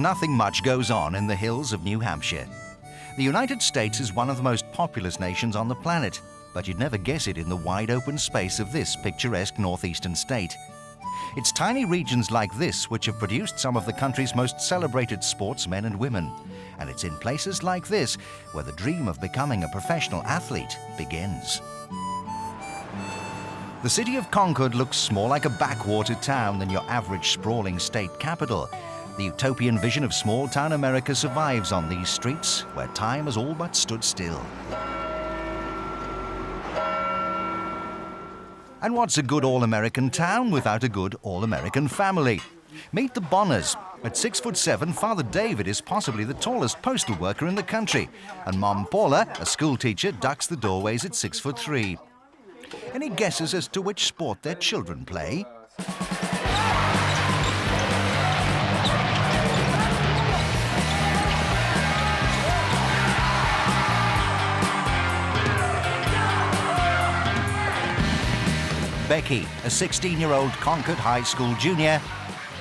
nothing much goes on in the hills of New Hampshire. The United States is one of the most populous nations on the planet, but you'd never guess it in the wide open space of this picturesque northeastern state. It's tiny regions like this which have produced some of the country's most celebrated sportsmen and women. And it's in places like this where the dream of becoming a professional athlete begins. The city of Concord looks more like a backwater town than your average sprawling state capital. The utopian vision of small-town America survives on these streets where time has all but stood still. And what's a good all-American town without a good all-American family? Meet the Bonners. At 6'7", Father David is possibly the tallest postal worker in the country, and Mom Paula, a school teacher, ducks the doorways at 6'3". Any guesses as to which sport their children play? Becky, a 16-year-old Concord High School junior,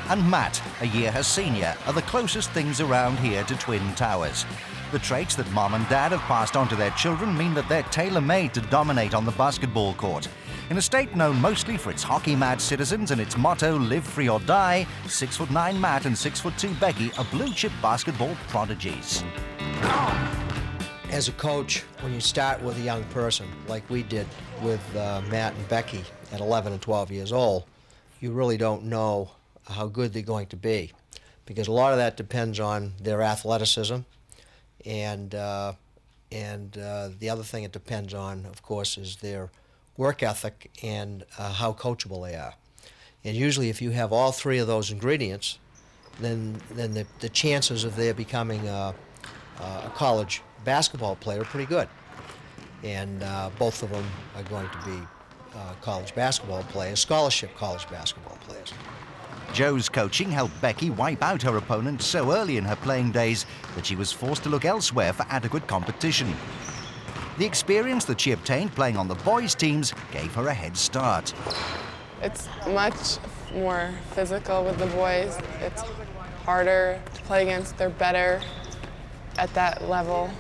and Matt, a year her senior, are the closest things around here to Twin Towers. The traits that Mom and Dad have passed on to their children mean that they're tailor-made to dominate on the basketball court. In a state known mostly for its hockey-mad citizens and its motto, live free or die, 6'9" Matt and 6'2" Becky are blue-chip basketball prodigies. As a coach, when you start with a young person, like we did with Matt and Becky at 11 and 12 years old, you really don't know how good they're going to be, because a lot of that depends on their athleticism, and the other thing it depends on, of course, is their work ethic and how coachable they are. And usually if you have all three of those ingredients, then the chances of their becoming a college basketball player are pretty good. And both of them are going to be college basketball players, scholarship college basketball players. Joe's coaching helped Becky wipe out her opponent so early in her playing days that she was forced to look elsewhere for adequate competition. The experience that she obtained playing on the boys' teams gave her a head start. It's much more physical with the boys. It's harder to play against. They're better at that level.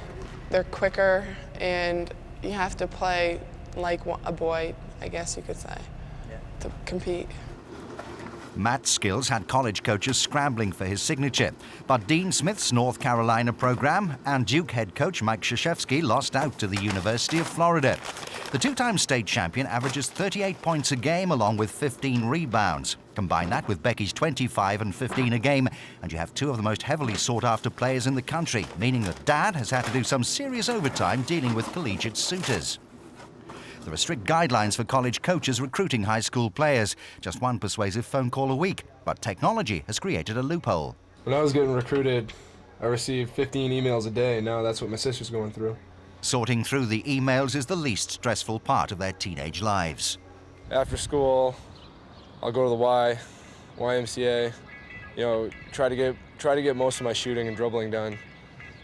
They're quicker, and you have to play like a boy, I guess you could say, to compete. Matt's skills had college coaches scrambling for his signature, but Dean Smith's North Carolina program and Duke head coach Mike Krzyzewski lost out to the University of Florida. The two-time state champion averages 38 points a game along with 15 rebounds. Combine that with Becky's 25 and 15 a game, and you have two of the most heavily sought-after players in the country, meaning that Dad has had to do some serious overtime dealing with collegiate suitors. There are strict guidelines for college coaches recruiting high school players. Just one persuasive phone call a week. But technology has created a loophole. When I was getting recruited, I received 15 emails a day. Now that's what my sister's going through. Sorting through the emails is the least stressful part of their teenage lives. After school, I'll go to the YMCA, try to get most of my shooting and dribbling done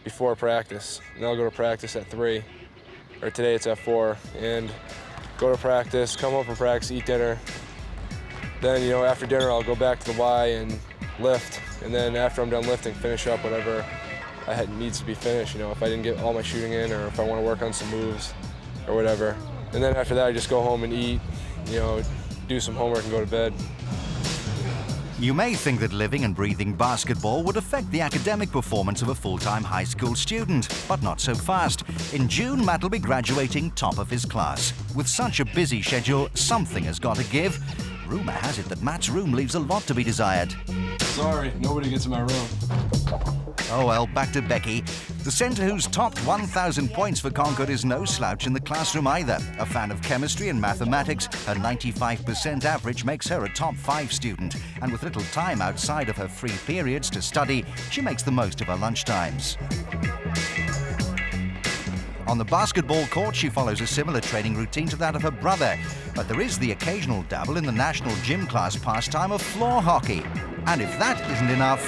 before practice. And I'll go to practice at 3. Or today it's at 4, and go to practice, come home from practice, eat dinner. Then, after dinner I'll go back to the Y and lift, and then after I'm done lifting, finish up whatever needs to be finished, if I didn't get all my shooting in, or if I want to work on some moves or whatever. And then after that I just go home and eat, do some homework and go to bed. You may think that living and breathing basketball would affect the academic performance of a full-time high school student, but not so fast. In June, Matt will be graduating top of his class. With such a busy schedule, something has got to give. Rumor has it that Matt's room leaves a lot to be desired. Sorry, nobody gets in my room. Oh well, back to Becky. The centre who's topped 1,000 points for Concord is no slouch in the classroom either. A fan of chemistry and mathematics, her 95% average makes her a top 5 student. And with little time outside of her free periods to study, she makes the most of her lunchtimes. On the basketball court, she follows a similar training routine to that of her brother. But there is the occasional dabble in the national gym class pastime of floor hockey. And if that isn't enough,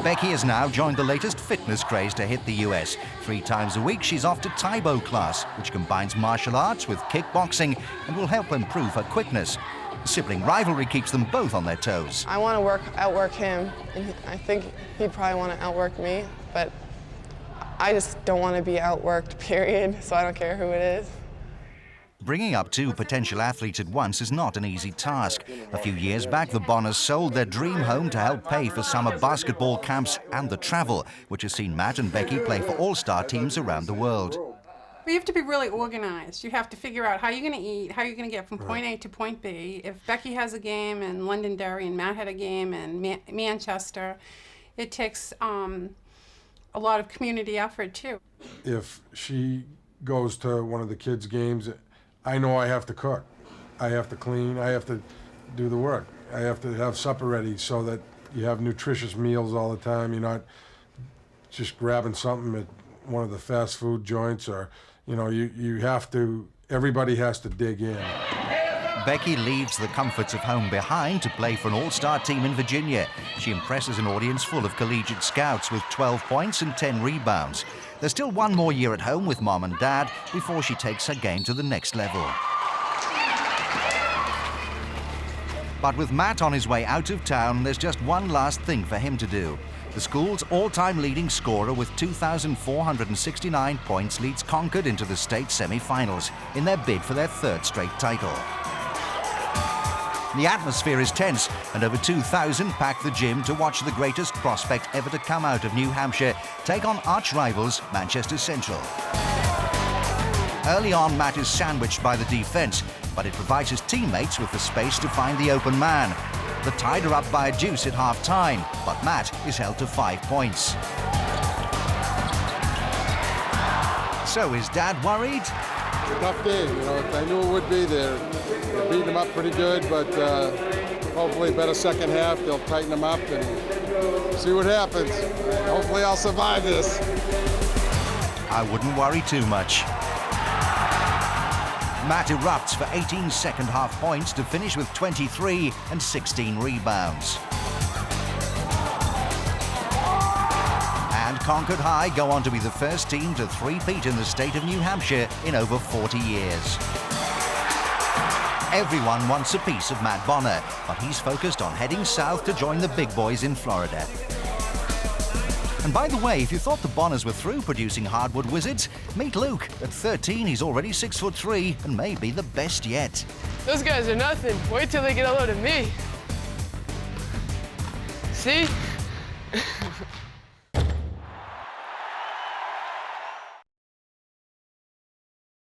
Becky has now joined the latest fitness craze to hit the US. 3 times a week, she's off to Taibo class, which combines martial arts with kickboxing and will help improve her quickness. Sibling rivalry keeps them both on their toes. I want to outwork him, and I think he'd probably want to outwork me, but I just don't want to be outworked, period, so I don't care who it is. Bringing up two potential athletes at once is not an easy task. A few years back, the Bonners sold their dream home to help pay for summer basketball camps and the travel, which has seen Matt and Becky play for all-star teams around the world. You have to be really organized. You have to figure out how you're going to eat, how you're going to get from point A to point B. If Becky has a game in Londonderry and Matt had a game in Manchester, it takes a lot of community effort, too. If she goes to one of the kids' games, I know I have to cook. I have to clean. I have to do the work. I have to have supper ready so that you have nutritious meals all the time. You're not just grabbing something at one of the fast food joints, or, you know, you have to, everybody has to dig in. Becky leaves the comforts of home behind to play for an all-star team in Virginia. She impresses an audience full of collegiate scouts with 12 points and 10 rebounds. There's still one more year at home with Mom and Dad before she takes her game to the next level. But with Matt on his way out of town, there's just one last thing for him to do. The school's all-time leading scorer with 2,469 points leads Concord into the state semi-finals in their bid for their third straight title. The atmosphere is tense, and over 2,000 pack the gym to watch the greatest prospect ever to come out of New Hampshire take on arch-rivals Manchester Central. Early on, Matt is sandwiched by the defense, but it provides his teammates with the space to find the open man. The Tide are up by a deuce at half-time, but Matt is held to 5 points. So is Dad worried? It's a tough game, you know. I knew it would be. They're beating them up pretty good, but hopefully better second half. They'll tighten them up and see what happens. Hopefully I'll survive this. I wouldn't worry too much. Matt erupts for 18 second-half points to finish with 23 and 16 rebounds. And Concord High go on to be the first team to three-peat in the state of New Hampshire in over 40 years. Everyone wants a piece of Matt Bonner, but he's focused on heading south to join the big boys in Florida. And by the way, if you thought the Bonners were through producing hardwood wizards, meet Luke. At 13, he's already 6'3" and may be the best yet. Those guys are nothing. Wait till they get a load of me. See?